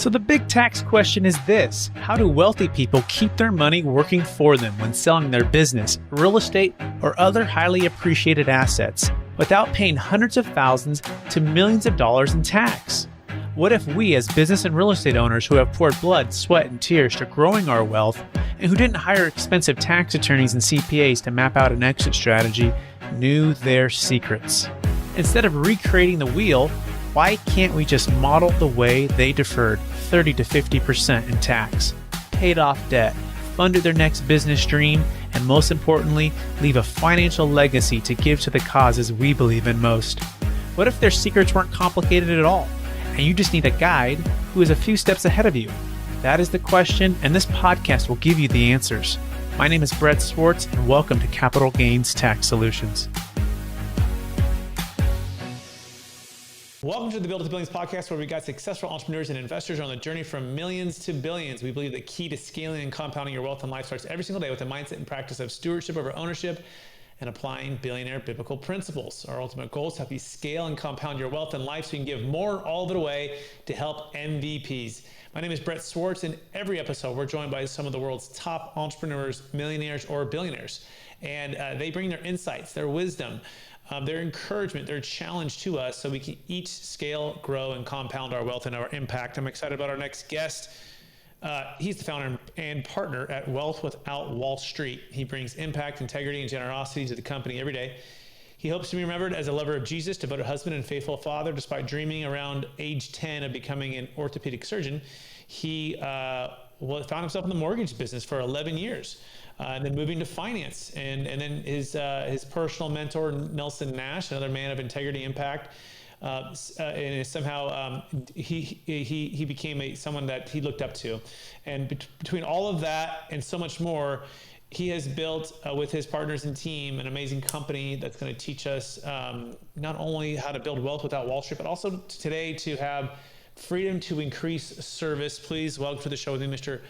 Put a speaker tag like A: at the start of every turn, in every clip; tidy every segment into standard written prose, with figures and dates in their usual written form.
A: So the big tax question is this: how do wealthy people keep their money working for them when selling their business, real estate, or other highly appreciated assets without paying hundreds of thousands to millions of dollars in tax? What if we, as business and real estate owners who have poured blood, sweat, and tears to growing our wealth, and who didn't hire expensive tax attorneys and CPAs to map out an exit strategy, knew their secrets? Instead of recreating the wheel, why can't we just model the way they deferred 30 to 50% in tax, paid off debt, funded their next business dream, and most importantly, leave a financial legacy to give to the causes we believe in most? What if their secrets weren't complicated at all, and you just need a guide who is a few steps ahead of you? That is the question, and this podcast will give you the answers. My name is Brett Swarts, and welcome to Capital Gains Tax Solutions. Welcome to the Build to Billions podcast, where we got successful entrepreneurs and investors on the journey from millions to billions. We believe the key to scaling and compounding your wealth and life starts every single day with a mindset and practice of stewardship over ownership and applying billionaire biblical principles. Our ultimate goal is to help you scale and compound your wealth and life so you can give more all of it away to help MVPs. My name is Brett Swarts, and every episode we're joined by some of the world's top entrepreneurs, millionaires, or billionaires. And they bring their insights, their wisdom, their encouragement, their challenge to us so we can each scale, grow, and compound our wealth and our impact. I'm excited about our next guest. He's the founder and partner at Wealth Without Wall Street. He brings impact, integrity, and generosity to the company every day. He hopes to be remembered as a lover of Jesus, devoted husband, and faithful father. Despite dreaming around age 10 of becoming an orthopedic surgeon, he found himself in the mortgage business for 11 years. And then moving to finance, and then his personal mentor, Nelson Nash, another man of integrity, impact, and somehow he became someone that he looked up to. And between all of that and so much more, he has built with his partners and team an amazing company that's going to teach us not only how to build wealth without Wall Street, but also today to have freedom to increase service. Please welcome to the show with me, Mr.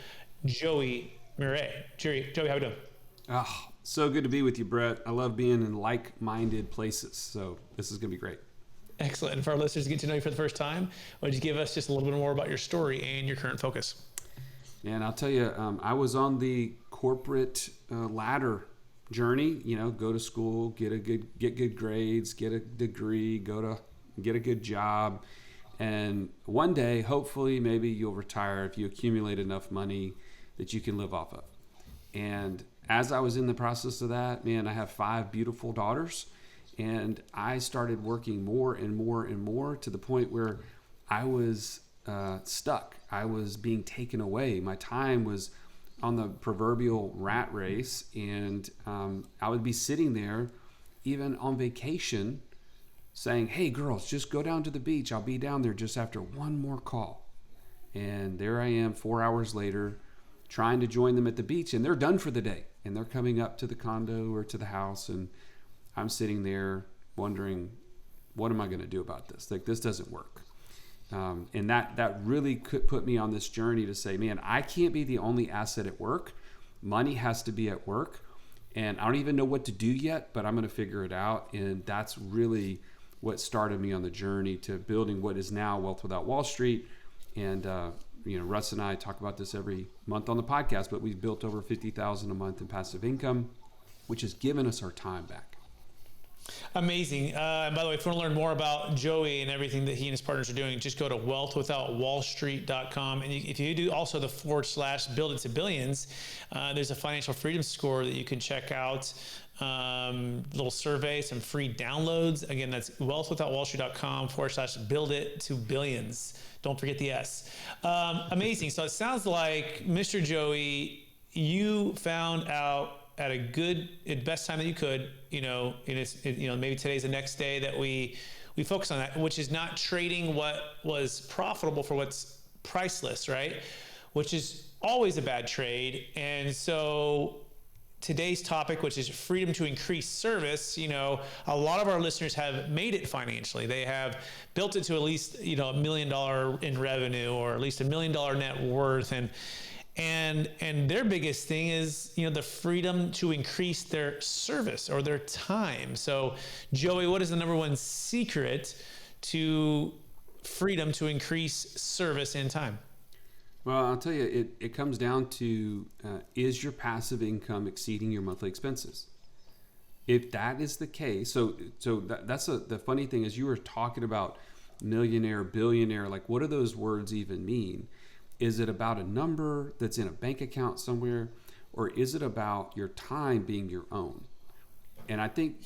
A: Joey Mure. Joey, how are we doing?
B: Oh, so good to be with you, Brett. I love being in like-minded places, so this is going to be great.
A: Excellent. And for our listeners to get to know you for the first time, why don't you give us just a little bit more about your story and your current focus?
B: And I'll tell you, I was on the corporate ladder journey. You know, go to school, get good grades, get a degree, get a good job, and one day, hopefully, maybe you'll retire if you accumulate enough money that you can live off of. And as I was in the process of that, man, I have 5 beautiful daughters, and I started working more and more and more to the point where I was stuck. I was being taken away. My time was on the proverbial rat race, and I would be sitting there, even on vacation, saying, "Hey, girls, just go down to the beach. I'll be down there just after one more call." And there I am 4 hours later, trying to join them at the beach, and they're done for the day, and they're coming up to the condo or to the house, and I'm sitting there wondering, what am I going to do about this? Like, this doesn't work. And that really could put me on this journey to say, man, I can't be the only asset at work. Money has to be at work, and I don't even know what to do yet, but I'm going to figure it out. And that's really what started me on the journey to building what is now Wealth Without Wall Street. And Russ and I talk about this every month on the podcast, but we've built over $50,000 a month in passive income, which has given us our time back.
A: Amazing. And by the way, if you want to learn more about Joey and everything that he and his partners are doing, just go to wealthwithoutwallstreet.com. And if you do also the / build it to billions, there's a financial freedom score that you can check out. Little survey, some free downloads. Again, that's wealthwithoutwallstreet.com / build it to billions. Don't forget the S. Amazing. So it sounds like, Mr. Joey, you found out at best time that you could, maybe today's the next day that we focus on that, which is not trading what was profitable for what's priceless, right? Which is always a bad trade. And so today's topic, which is freedom to increase service, a lot of our listeners have made it financially. They have built it to at least, $1 million in revenue, or at least $1 million net worth. And their biggest thing is, the freedom to increase their service or their time. So Joey, what is the number one secret to freedom to increase service and time?
B: Well, I'll tell you, it comes down to is your passive income exceeding your monthly expenses? If that is the case, that's the funny thing is you were talking about millionaire, billionaire, like what do those words even mean? Is it about a number that's in a bank account somewhere, or is it about your time being your own? And I think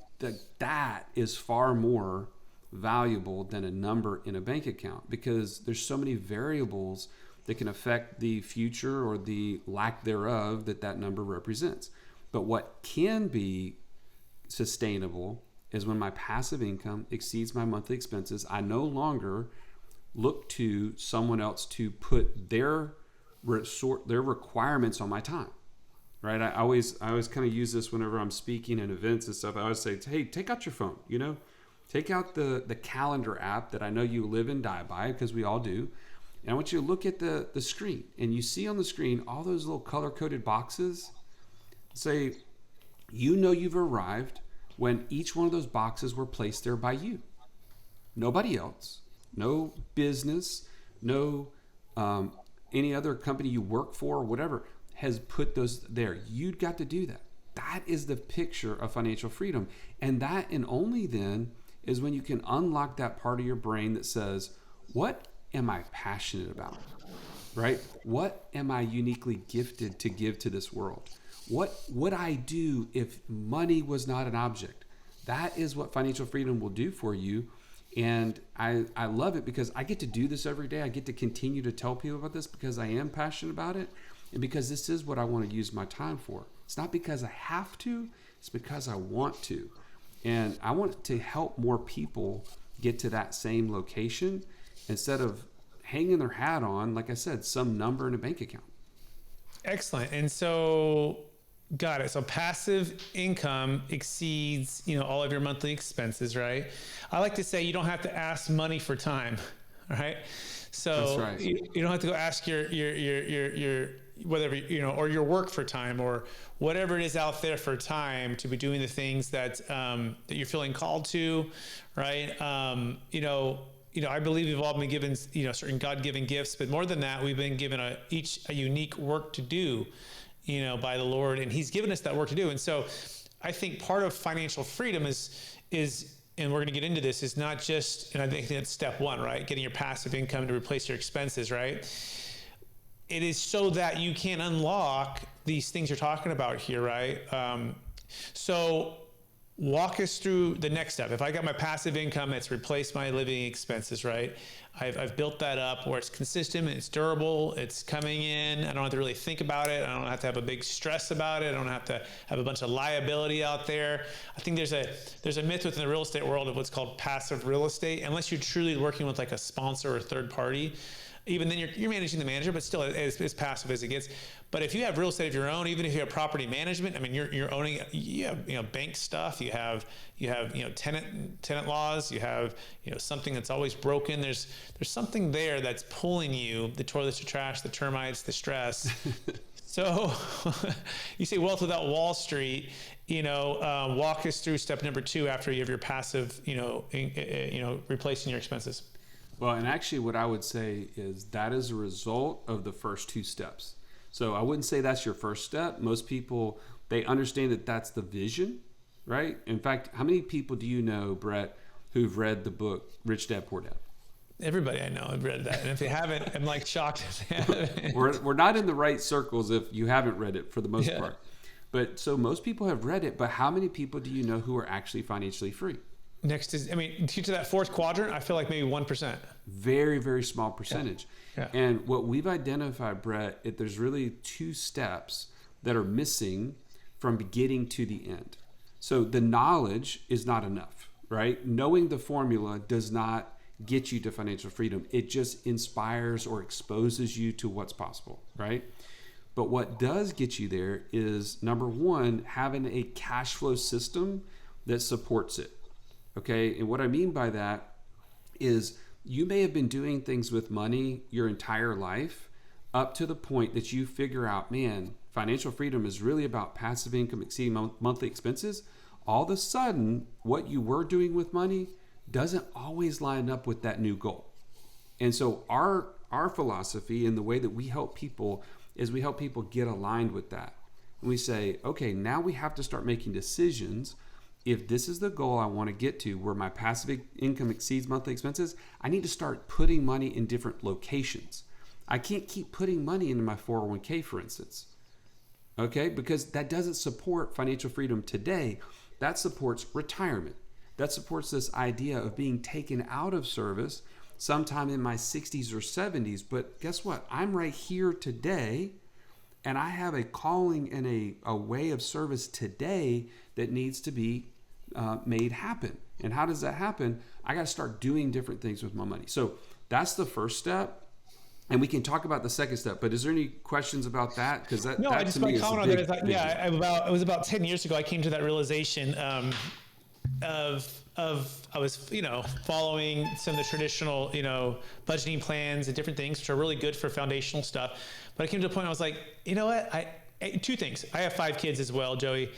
B: that is far more valuable than a number in a bank account, because there's so many variables that can affect the future or the lack thereof that number represents. But what can be sustainable is when my passive income exceeds my monthly expenses. I no longer look to someone else to put their requirements on my time, right? I always kind of use this whenever I'm speaking at events and stuff. I always say, hey, take out your phone, take out the calendar app that I know you live and die by, because we all do. And I want you to look at the screen, and you see on the screen all those little color-coded boxes. Say, you've arrived when each one of those boxes were placed there by you. Nobody else, no business, no any other company you work for or whatever has put those there. You've got to do that. That is the picture of financial freedom. And that, and only then, is when you can unlock that part of your brain that says, what am I passionate about, right? What am I uniquely gifted to give to this world? What would I do if money was not an object? That is what financial freedom will do for you. And I love it because I get to do this every day. I get to continue to tell people about this because I am passionate about it, and because this is what I want to use my time for. It's not because I have to, it's because I want to. And I want to help more people get to that same location instead of hanging their hat on, like I said, some number in a bank account.
A: Excellent. And so, got it. So passive income exceeds, all of your monthly expenses, right? I like to say you don't have to ask money for time, right? So
B: that's right.
A: You don't have to go ask your whatever, or your work for time, or whatever it is out there for time to be doing the things that you're feeling called to, right? I believe we've all been given, certain God-given gifts, but more than that, we've been given each a unique work to do, by the Lord, and He's given us that work to do. And so I think part of financial freedom is, and we're going to get into this, is not just, and I think that's step one, right? Getting your passive income to replace your expenses, right? It is so that you can unlock these things you're talking about here, right? So walk us through the next step. If I got my passive income that's replaced my living expenses, right? I've built that up where it's consistent, it's durable, it's coming in. I don't have to really think about it. I don't have to have a big stress about it. I don't have to have a bunch of liability out there. I think there's a myth within the real estate world of what's called passive real estate. Unless you're truly working with like a sponsor or third party, even then you're managing the manager, but still as passive as it gets. But if you have real estate of your own, even if you have property management, I mean, you're owning, you have, bank stuff, you have, tenant laws, you have, something that's always broken. There's something there that's pulling you, the toilets, the trash, the termites, the stress. So you say wealth without Wall Street, walk us through step number 2 after you have your passive, replacing your expenses.
B: Well, and actually what I would say is that is a result of the first 2 steps. So I wouldn't say that's your first step. Most people, they understand that that's the vision, right? In fact, how many people do you know, Brett, who've read the book Rich Dad Poor Dad?
A: Everybody I know have read that. And if they haven't, I'm like shocked if they haven't.
B: We're not in the right circles if you haven't read it for the most part. But so most people have read it, but how many people do you know who are actually financially free?
A: Next is, to that fourth quadrant, I feel like maybe 1%.
B: Very, very small percentage.
A: Yeah.
B: And what we've identified, Brett, there's really 2 steps that are missing from getting to the end. So the knowledge is not enough, right? Knowing the formula does not get you to financial freedom. It just inspires or exposes you to what's possible, right? But what does get you there is, number 1, having a cash flow system that supports it. Okay, and what I mean by that is you may have been doing things with money your entire life up to the point that you figure out, man, financial freedom is really about passive income exceeding monthly expenses. All of a sudden, what you were doing with money doesn't always line up with that new goal. And so our our philosophy and the way that we help people is we help people get aligned with that. And we say, okay, now we have to start making decisions. If this is the goal I want to get to, where my passive income exceeds monthly expenses, I need to start putting money in different locations. I can't keep putting money into my 401k, for instance. Okay, because that doesn't support financial freedom today. That supports retirement. That supports this idea of being taken out of service sometime in my 60s or 70s. But guess what? I'm right here today, and I have a calling and a way of service today that needs to be made happen. And how does that happen? I got to start doing different things with my money. So that's the first step. And we can talk about the second step, but is there any questions about that? Because that,
A: no,
B: that
A: I just
B: to me
A: my
B: is
A: comment on
B: big,
A: that is like, it was about 10 years ago I came to that realization of I was following some of the traditional budgeting plans and different things which are really good for foundational stuff. But I came to a point I was like, you know what? Two things. I have 5 kids as well, Joey,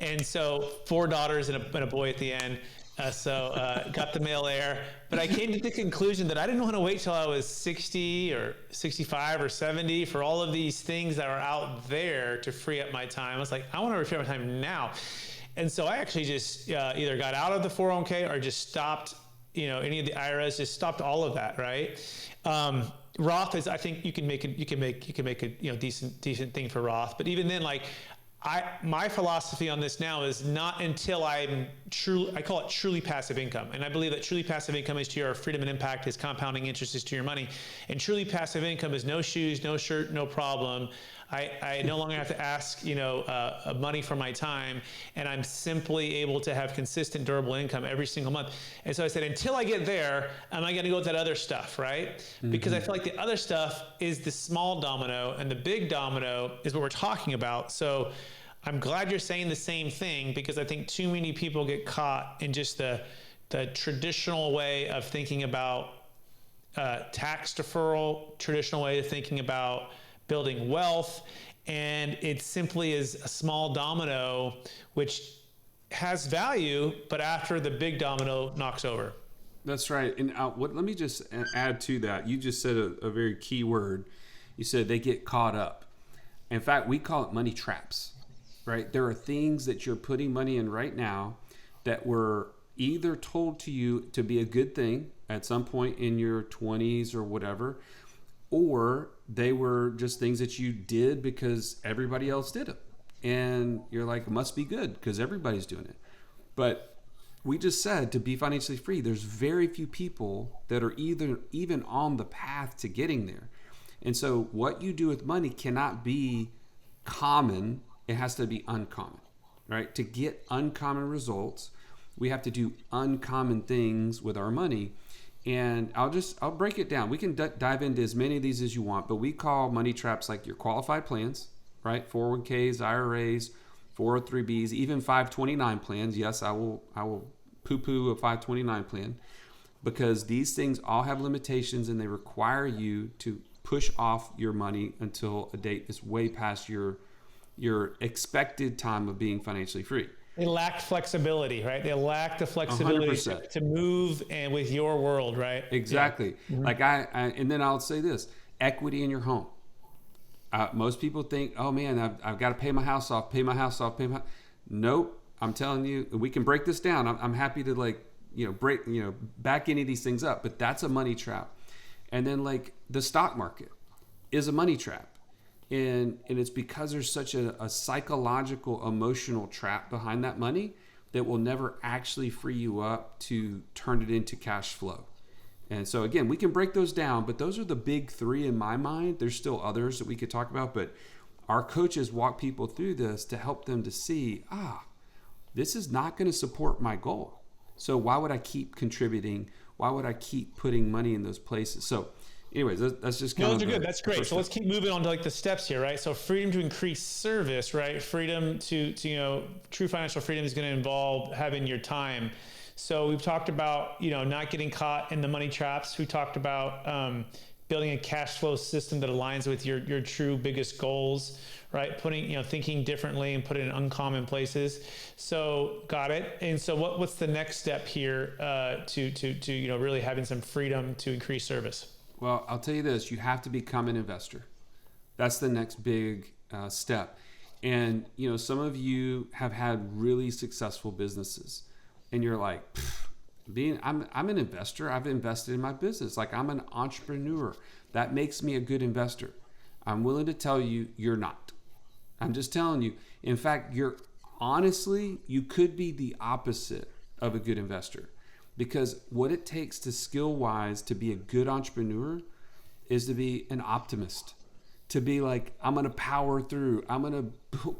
A: and so 4 daughters and a boy at the end. Got the male heir, but I came to the conclusion that I didn't want to wait till I was 60 or 65 or 70 for all of these things that are out there to free up my time. I was like, I want to free up my time now. And so I actually just either got out of the 401k or just stopped, any of the IRAs, just stopped all of that. Right. Roth is, I think you can make a decent thing for Roth, but even then, like, my philosophy on this now is not until I call it truly passive income. And I believe that truly passive income is to your freedom and impact, is compounding interest is to your money. And truly passive income is no shoes, no shirt, no problem. I no longer have to ask, money for my time, and I'm simply able to have consistent, durable income every single month. And so I said, until I get there, am I going to go with that other stuff, right? Mm-hmm. Because I feel like the other stuff is the small domino, and the big domino is what we're talking about. So I'm glad you're saying the same thing, because I think too many people get caught in just the traditional way of thinking about tax deferral, traditional way of thinking about building wealth, and it simply is a small domino which has value, but after the big domino knocks over.
B: That's right. And let me just add to that. You just said a very key word. You said they get caught up. In fact, we call it money traps, right? There are things that you're putting money in right now that were either told to you to be a good thing at some point in your 20s or whatever, or they were just things that you did because everybody else did them. And you're like, it must be good because everybody's doing it. But we just said, to be financially free, there's very few people that are even on the path to getting there. And so what you do with money cannot be common. It has to be uncommon, right? To get uncommon results, we have to do uncommon things with our money. And I'll break it down. We can dive into as many of these as you want, but we call money traps like your qualified plans, right? 401ks, IRAs, 403bs, even 529 plans. Yes, I will poo-poo a 529 plan, because these things all have limitations and they require you to push off your money until a date is way past your expected time of being financially free.
A: They lack flexibility, right? They lack the flexibility to move and with your world, right?
B: Exactly.
A: Yeah. Mm-hmm.
B: Like and then I'll say this: equity in your home. Most people think, oh man, I've got to pay my house off. Nope. I'm telling you, we can break this down. I'm happy to back any of these things up, but that's a money trap. And then like the stock market is a money trap. And it's because there's such a psychological, emotional trap behind that money that will never actually free you up to turn it into cash flow. And so again, we can break those down, but those are the big 3 in my mind. There's still others that we could talk about, but our coaches walk people through this to help them to see, this is not going to support my goal. So why would I keep contributing? Why would I keep putting money in those places? So anyways, that's just kind of.
A: Those are good. That's great. So let's keep moving on to like the steps here, right? So freedom to increase service, right? Freedom to true financial freedom is going to involve having your time. So we've talked about, not getting caught in the money traps. We talked about building a cash flow system that aligns with your true biggest goals, right? Thinking differently and putting it in uncommon places. So got it. And so what's the next step here to really having some freedom to increase service?
B: Well, I'll tell you this, you have to become an investor. That's the next big step. And, some of you have had really successful businesses and you're like, I'm an investor. I've invested in my business. Like, I'm an entrepreneur. That makes me a good investor. I'm willing to tell you, you're not. I'm just telling you. In fact, you could be the opposite of a good investor, because what it takes to skill-wise to be a good entrepreneur is to be an optimist, to be like, I'm going to power through. I'm going to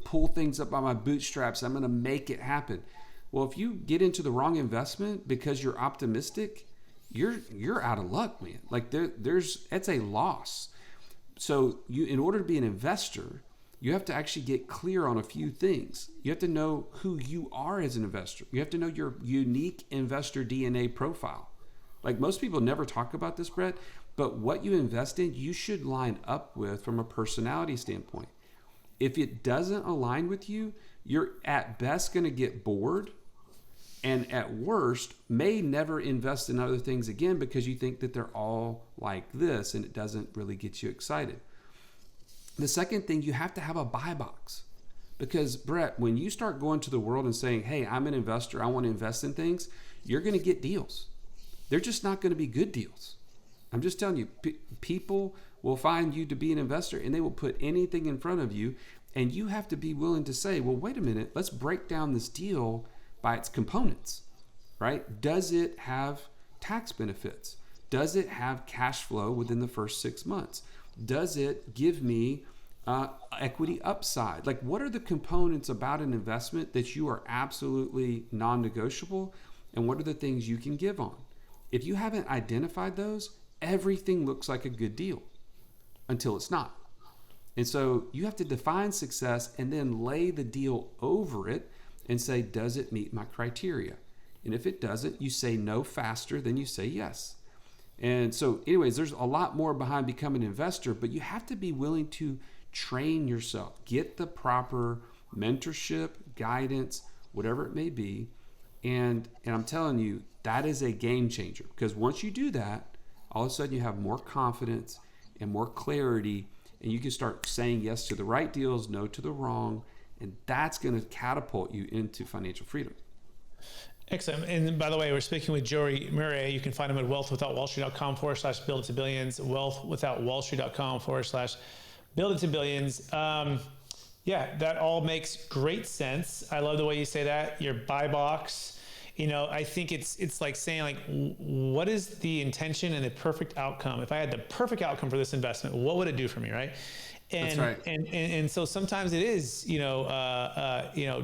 B: pull things up by my bootstraps. I'm going to make it happen. Well, if you get into the wrong investment because you're optimistic, you're out of luck, man. Like it's a loss. So in order to be an investor, you have to actually get clear on a few things. You have to know who you are as an investor. You have to know your unique investor DNA profile. Like, most people never talk about this, Brett, but what you invest in, you should line up with from a personality standpoint. If it doesn't align with you, you're at best going to get bored, and at worst may never invest in other things again because you think that they're all like this and it doesn't really get you excited. The second thing, you have to have a buy box, because Brett, when you start going to the world and saying, hey, I'm an investor, I want to invest in things, you're going to get deals. They're just not going to be good deals. I'm just telling you, people will find you to be an investor and they will put anything in front of you, and you have to be willing to say, well, wait a minute, let's break down this deal by its components, right? Does it have tax benefits? Does it have cash flow within the first 6 months? Does it give me equity upside? Like, what are the components about an investment that you are absolutely non-negotiable? And what are the things you can give on? If you haven't identified those, everything looks like a good deal until it's not. And so you have to define success and then lay the deal over it and say, does it meet my criteria? And if it doesn't, you say no faster than you say yes. And so anyways, there's a lot more behind becoming an investor, but you have to be willing to train yourself, get the proper mentorship, guidance, whatever it may be. And I'm telling you, that is a game changer, because once you do that, all of a sudden you have more confidence and more clarity, and you can start saying yes to the right deals, no to the wrong, and that's going to catapult you into financial freedom.
A: Excellent. And by the way, we're speaking with Joey Mure. You can find him at wealthwithoutwallstreet.com/build-it-to-billions, wealthwithoutwallstreet.com/build-it-to-billions. Yeah, that all makes great sense. I love the way you say that. Your buy box. I think it's like saying, like, what is the intention and the perfect outcome? If I had the perfect outcome for this investment, what would it do for me, right? And,
B: That's right.
A: And so sometimes it is,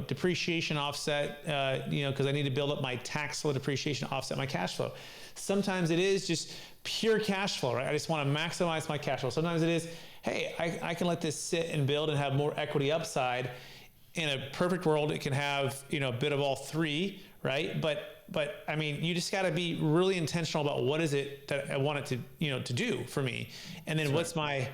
A: depreciation offset, because I need to build up my tax flow depreciation offset my cash flow. Sometimes it is just pure cash flow, right? I just want to maximize my cash flow. Sometimes it is, hey, I can let this sit and build and have more equity upside. In a perfect world, it can have, a bit of all three, right? But I mean, you just got to be really intentional about what is it that I want it to do for me. And then what's my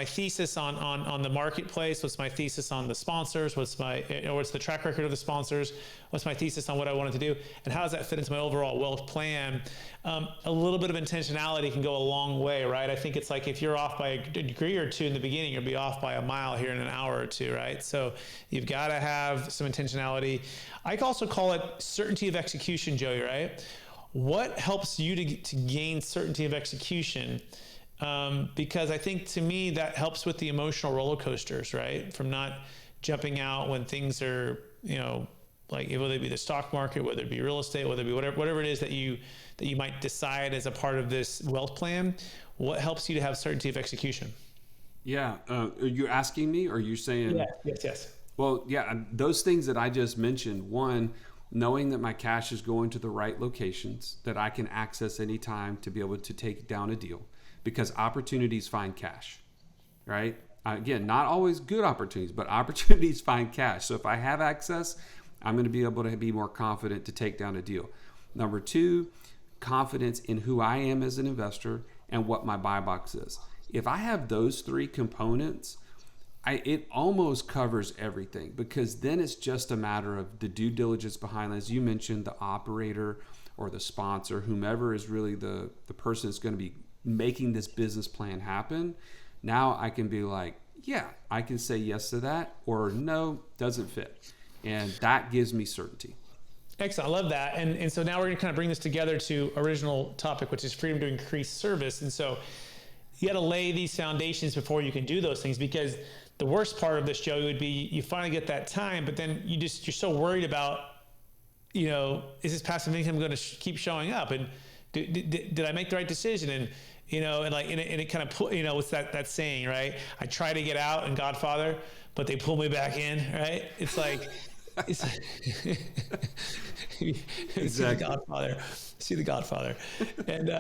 A: thesis on the marketplace? What's my thesis on the sponsors? What's the track record of the sponsors? What's my thesis on what I wanted to do? And how does that fit into my overall wealth plan? A little bit of intentionality can go a long way, right? I think it's like, if you're off by a degree or two in the beginning, you'll be off by a mile here in an hour or two, right? So you've got to have some intentionality. I also call it certainty of execution, Joey, right? What helps you to gain certainty of execution? Because I think, to me, that helps with the emotional roller coasters, right? From not jumping out when things are, like, whether it be the stock market, whether it be real estate, whether it be whatever it is that you might decide as a part of this wealth plan. What helps you to have certainty of execution?
B: Yeah. Are you asking me, or are you saying?
A: Yeah. Yes.
B: Well, yeah, those things that I just mentioned. One, knowing that my cash is going to the right locations that I can access anytime to be able to take down a deal. Because opportunities find cash, right? Again, not always good opportunities, but opportunities find cash. So if I have access, I'm going to be able to be more confident to take down a deal. Number two, confidence in who I am as an investor and what my buy box is. If I have those three components, it almost covers everything, because then it's just a matter of the due diligence behind, as you mentioned, the operator or the sponsor, whomever is really the person that's going to be making this business plan happen. Now I can be like, yeah, I can say yes to that, or no, doesn't fit. And that gives me certainty.
A: Excellent. I love that. And so now we're going to kind of bring this together to original topic, which is freedom to increase service. And so you got to lay these foundations before you can do those things, because the worst part of this, Joey, would be you finally get that time, but then you're so worried about, is this passive income going to keep showing up? And did I make the right decision? And, and it kind of what's that saying, right? I try to get out in Godfather, but they pull me back in, right? It's like,
B: Exactly.
A: See the Godfather. And,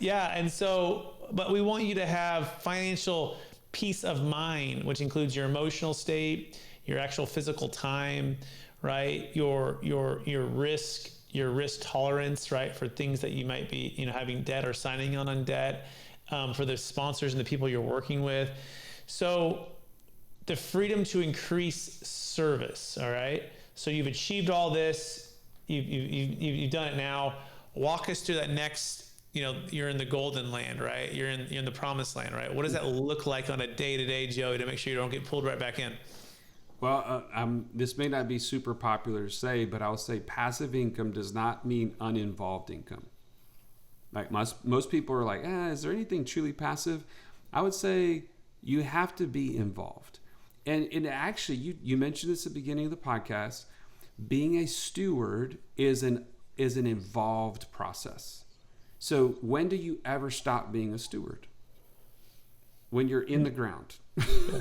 A: and so, but we want you to have financial peace of mind, which includes your emotional state, your actual physical time, right? Your risk tolerance, right? For things that you might be, having debt or signing on debt, for the sponsors and the people you're working with. So the freedom to increase service. All right. So you've achieved all this, you've done it now. Walk us through that next, you're in the golden land, right? You're in the promised land, right? What does that look like on a day-to-day, Joey, to make sure you don't get pulled right back in?
B: Well, this may not be super popular to say, but I'll say passive income does not mean uninvolved income. Like most people are like, is there anything truly passive? I would say you have to be involved. And actually, you mentioned this at the beginning of the podcast, being a steward is an involved process. So when do you ever stop being a steward? When you're in the ground.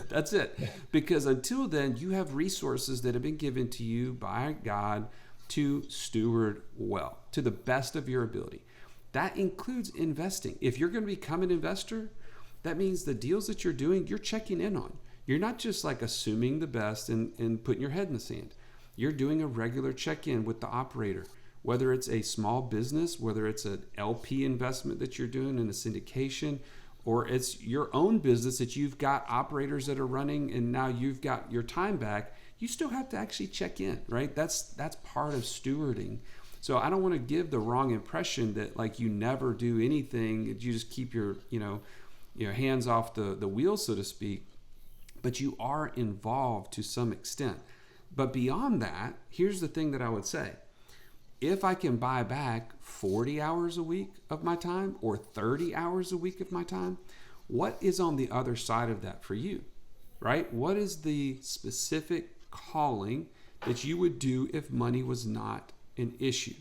B: That's it. Because until then, you have resources that have been given to you by God to steward well, to the best of your ability. That includes investing. If you're going to become an investor, that means the deals that you're doing, you're checking in on. You're not just like assuming the best and putting your head in the sand. You're doing a regular check-in with the operator, whether it's a small business, whether it's an LP investment that you're doing in a syndication, or it's your own business that you've got operators that are running and now you've got your time back. You still have to actually check in, right? That's part of stewarding. So I don't want to give the wrong impression that like you never do anything, you just keep your hands off the wheel, so to speak. But you are involved to some extent. But beyond that, here's the thing that I would say. If I can buy back 40 hours a week of my time or 30 hours a week of my time, what is on the other side of that for you, right? What is the specific calling that you would do if money was not an issue?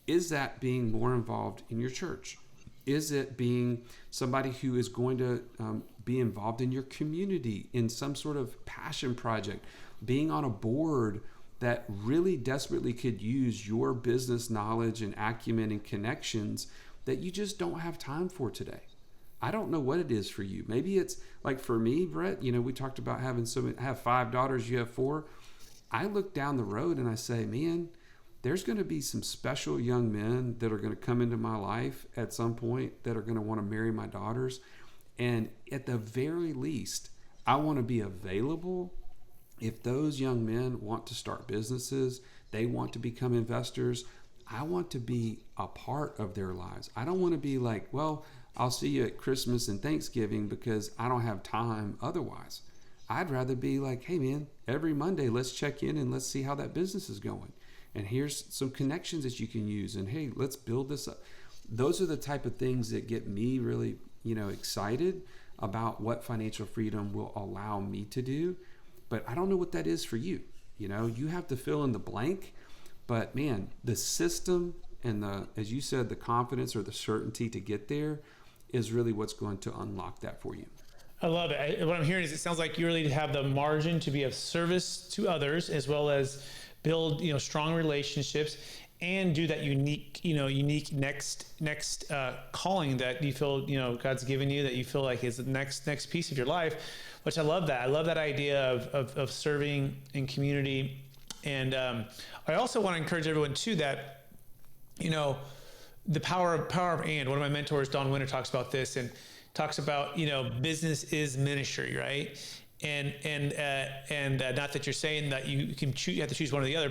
B: Is that being more involved in your church? Is it being somebody who is going to be involved in your community in some sort of passion project, being on a board that really desperately could use your business knowledge and acumen and connections that you just don't have time for today? I don't know what it is for you. Maybe it's like for me, Brett, we talked about have 5 daughters, you have 4. I look down the road and I say, man, there's going to be some special young men that are going to come into my life at some point that are going to want to marry my daughters. And at the very least, I want to be available. If those young men want to start businesses, they want to become investors, I want to be a part of their lives. I don't want to be like, well, I'll see you at Christmas and Thanksgiving because I don't have time otherwise. I'd rather be like, hey man, every Monday, let's check in and let's see how that business is going. And here's some connections that you can use. And hey, let's build this up. Those are the type of things that get me really, excited about what financial freedom will allow me to do. But I don't know what that is for you. You have to fill in the blank. But man, the system and as you said, the confidence or the certainty to get there is really what's going to unlock that for you.
A: I love it. What I'm hearing is it sounds like you really have the margin to be of service to others, as well as build, strong relationships and do that unique next calling that you feel, God's given you, that you feel like is the next piece of your life, which I love that. I love that idea of serving in community. And I also want to encourage everyone too that, the power of and. One of my mentors, Don Winter, talks about this and talks about, business is ministry, right? and not that you're saying that you can choose, you have to choose one or the other,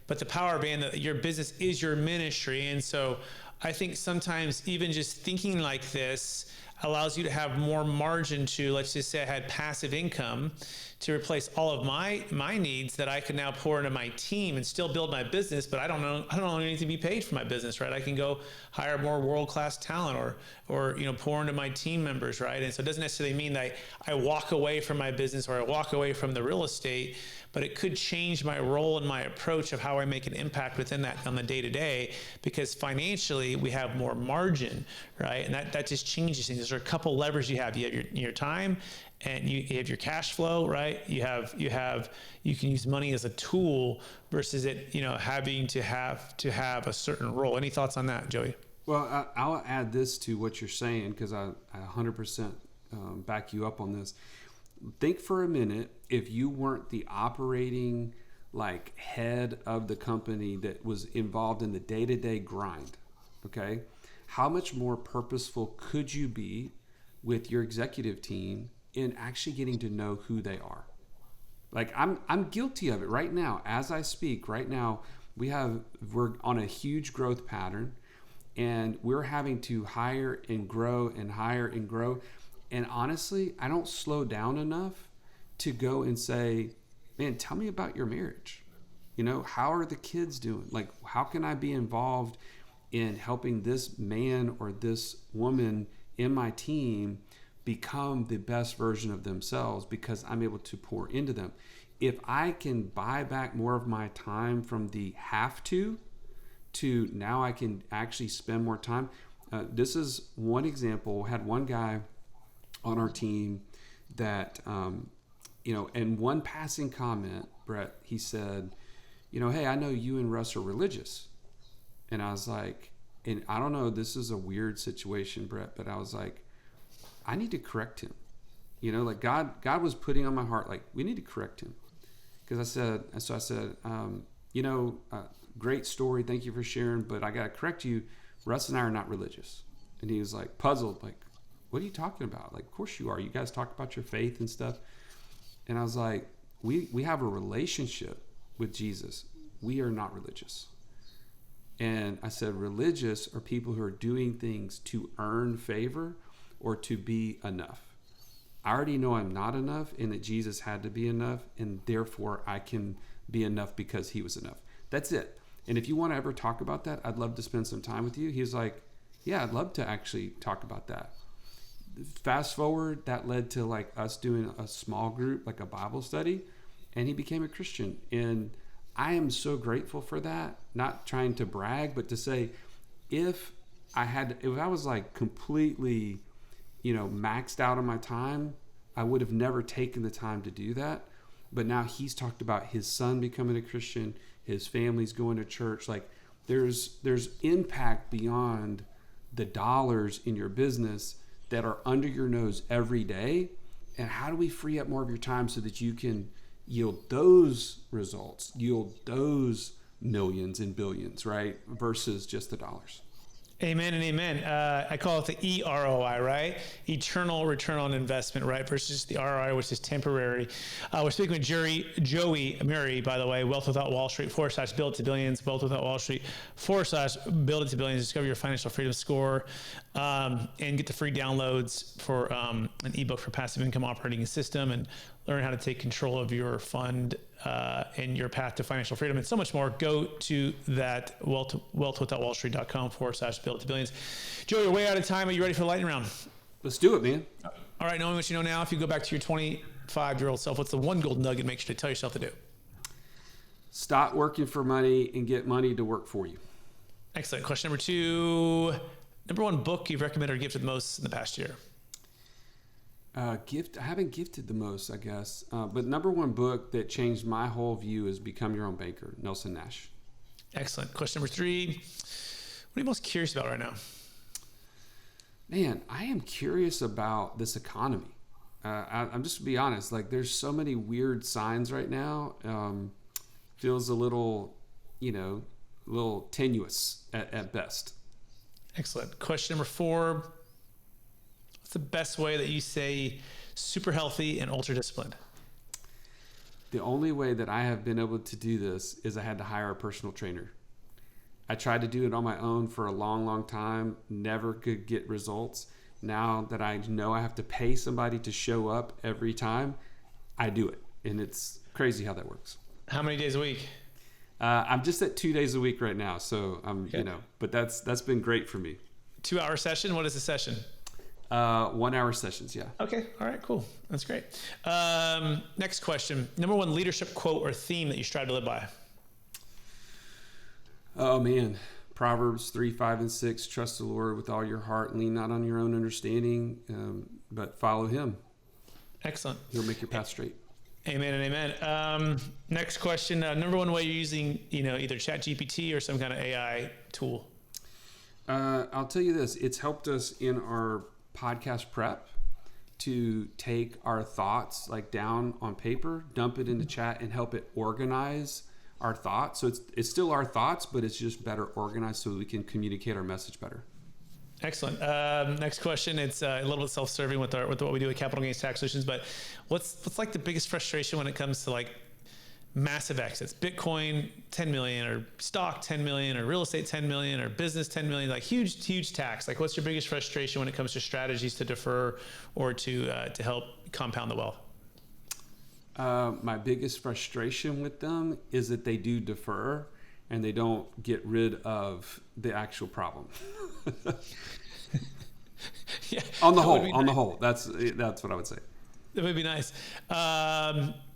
A: but the power being that your business is your ministry. And so I think sometimes even just thinking like this allows you to have more margin to, let's just say I had passive income to replace all of my needs that I can now pour into my team and still build my business, but I don't need to be paid for my business, right? I can go hire more world-class talent or pour into my team members, right? And so it doesn't necessarily mean that I walk away from my business or I walk away from the real estate, but it could change my role and my approach of how I make an impact within that on the day-to-day, because financially we have more margin, right? And that just changes things. There's a couple levers you have. You have your time, and you have your cash flow, right? You can use money as a tool versus it, having to have a certain role. Any thoughts on that, Joey?
B: Well, I'll add this to what you're saying, because I 100% back you up on this. Think for a minute, if you weren't the operating head of the company that was involved in the day-to-day grind, okay? How much more purposeful could you be with your executive team in actually getting to know who they are? I'm guilty of it right now. As I speak right now, we're on a huge growth pattern, and we're having to hire and grow and hire and grow. And honestly, I don't slow down enough to go and say, man, tell me about your marriage. How are the kids doing? How can I be involved in helping this man or this woman in my team become the best version of themselves, because I'm able to pour into them? If I can buy back more of my time from the have to now I can actually spend more time. This is one example. Had one guy on our team that, and one passing comment, Brett, he said, hey, I know you and Russ are religious. And I was like, and I don't know, this is a weird situation, Brett, but I was like, I need to correct him. God was putting on my heart, we need to correct him. Because I said, great story. Thank you for sharing, but I got to correct you. Russ and I are not religious. And he was puzzled, what are you talking about? Of course you are. You guys talk about your faith and stuff. And I was like, we have a relationship with Jesus. We are not religious. And I said, religious are people who are doing things to earn favor or to be enough. I already know I'm not enough, and that Jesus had to be enough, and therefore I can be enough because he was enough. That's it. And if you want to ever talk about that, I'd love to spend some time with you. He was like, yeah, I'd love to actually talk about that. Fast forward, that led to us doing a small group, a Bible study, and he became a Christian. And I am so grateful for that. Not trying to brag, but to say, if I was completely, maxed out on my time, I would have never taken the time to do that. But now he's talked about his son becoming a Christian, his family's going to church. There's impact beyond the dollars in your business that are under your nose every day. And how do we free up more of your time so that you can yield those results, yield those millions and billions, right? Versus just the dollars.
A: Amen and amen. I call it the EROI, right? Eternal return on investment, right? Versus the ROI, which is temporary. We're speaking with Joey Mure, by the way, Wealth Without Wall Street / Build It to Billions, Wealth Without Wall Street / Build It to Billions. Discover your financial freedom score and get the free downloads for an ebook for passive income operating a system, and learn how to take control of your fund and your path to financial freedom and so much more. Go to that wealthwithoutwallstreet.com / Build It to Billions. Joey, we're way out of time. Are you ready for the lightning round?
B: Let's do it, man.
A: All right, knowing what you know now, if you go back to your 25-year-old self, what's the one golden nugget make sure to tell yourself to do?
B: Stop working for money and get money to work for you.
A: Excellent. Question number 2. Number 1 book you've recommended or gifted the most in the past year?
B: I haven't gifted the most, I guess. But number 1 book that changed my whole view is Become Your Own Banker, Nelson Nash.
A: Excellent. Question number 3. What are you most curious about right now?
B: Man, I am curious about this economy. I'm just to be honest, there's so many weird signs right now. Feels a little, little tenuous at best.
A: Excellent. Question number 4. What's the best way that you say super healthy and ultra disciplined?
B: The only way that I have been able to do this is I had to hire a personal trainer. I tried to do it on my own for a long, long time, never could get results. Now that I know I have to pay somebody to show up every time, I do it. And it's crazy how that works.
A: How many days a week?
B: I'm just at 2 days a week right now. So
A: Okay.
B: but that's been great for me.
A: 2-hour session? What is the session?
B: 1 hour sessions. Yeah.
A: Okay. All right, cool. That's great. Next question. Number one leadership quote or theme that you strive to live by?
B: Oh man. Proverbs 3, 5, and 6, trust the Lord with all your heart, lean not on your own understanding, but follow him.
A: Excellent.
B: He'll make your path straight.
A: Amen and amen. Next question. Number one way you're using, either ChatGPT or some kind of AI tool.
B: I'll tell you this. It's helped us in our podcast prep to take our thoughts like down on paper, dump it into chat, and help it organize our thoughts. So it's still our thoughts, but it's just better organized so we can communicate our message better.
A: Excellent. Next question. It's a little bit self-serving with what we do at Capital Gains Tax Solutions, but what's like the biggest frustration when it comes to like massive exits? Bitcoin 10 million, or stock 10 million, or real estate 10 million, or business 10 million, like huge tax. Like, what's your biggest frustration when it comes to strategies to defer or to help compound the wealth?
B: My biggest frustration with them is that they do defer and they don't get rid of the actual problem.
A: Yeah,
B: on the whole, that's what I would say.
A: That would be nice.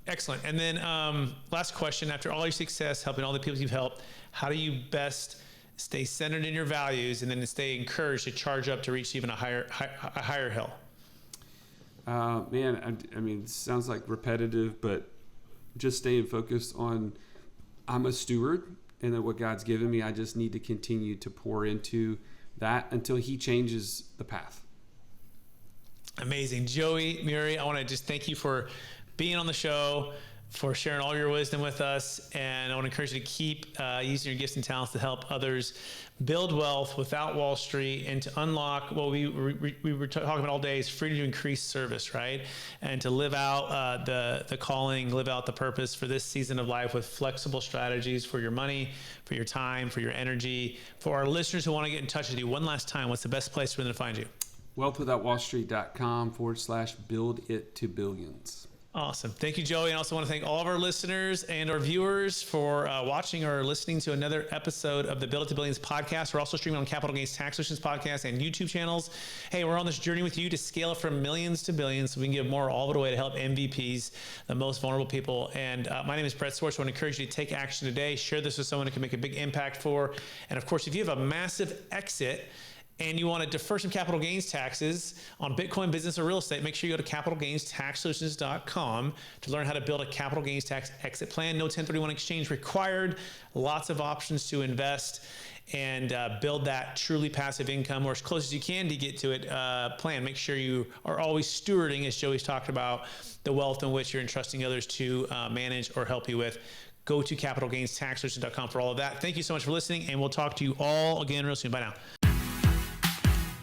A: Excellent. And then last question, after all your success, helping all the people you've helped, how do you best stay centered in your values and then stay encouraged to charge up to reach even a higher hill?
B: Man, I mean, it sounds like repetitive, but just staying focused on, I'm a steward, and then what God's given me, I just need to continue to pour into that until he changes the path.
A: Amazing. Joey, Mure, I want to just thank you for being on the show, for sharing all your wisdom with us. And I want to encourage you to keep using your gifts and talents to help others build wealth without Wall Street and to unlock what we were talking about all day is freedom to increase service, right? And to live out the calling, live out the purpose for this season of life with flexible strategies for your money, for your time, for your energy. For our listeners who want to get in touch with you, one last time, what's the best place for them to find you?
B: wealthwithoutwallstreet.com/build it to billions.
A: Awesome. Thank you, Joey. And I also want to thank all of our listeners and our viewers for watching or listening to another episode of the Build It to Billions podcast. We're also streaming on Capital Gains Tax Solutions podcast and YouTube channels. Hey, we're on this journey with you to scale it from millions to billions so we can give more all the way to help MVPs, the most vulnerable people. And my name is Brett Swarts. I want to encourage you to take action today. Share this with someone who can make a big impact for. And of course, if you have a massive exit and you want to defer some capital gains taxes on Bitcoin, business, or real estate, make sure you go to capitalgainstaxsolutions.com to learn how to build a capital gains tax exit plan. No 1031 exchange required. Lots of options to invest and build that truly passive income, or as close as you can to get to it plan. Make sure you are always stewarding, as Joey's talked about, the wealth in which you're entrusting others to manage or help you with. Go to capitalgainstaxsolutions.com for all of that. Thank you so much for listening, and we'll talk to you all again real soon. Bye now.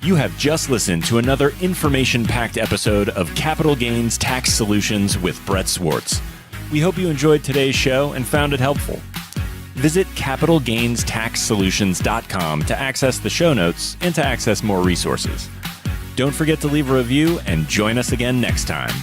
C: You have just listened to another information-packed episode of Capital Gains Tax Solutions with Brett Swarts. We hope you enjoyed today's show and found it helpful. Visit capitalgainstaxsolutions.com to access the show notes and to access more resources. Don't forget to leave a review and join us again next time.